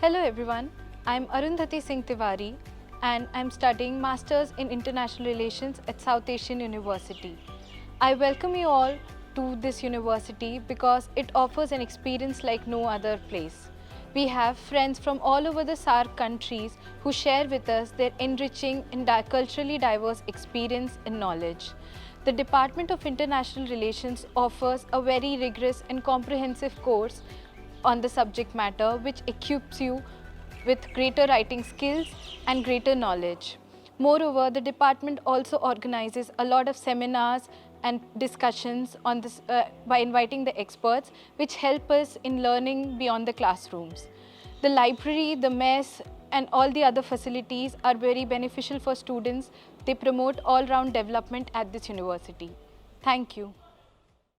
Hello everyone, I'm Arundhati Singh Tiwari and I'm studying Masters in International Relations at South Asian University. I welcome you all to this university because it offers an experience like no other place. We have friends from all over the SAARC countries who share with us their enriching and culturally diverse experience and knowledge. The Department of International Relations offers a very rigorous and comprehensive course on the subject matter which equips you with greater writing skills and greater knowledge. Moreover, the department also organizes a lot of seminars and discussions on this by inviting the experts which help us in learning beyond the classrooms. The library, the mess and all the other facilities are very beneficial for students. They promote all-round development at this university. Thank you.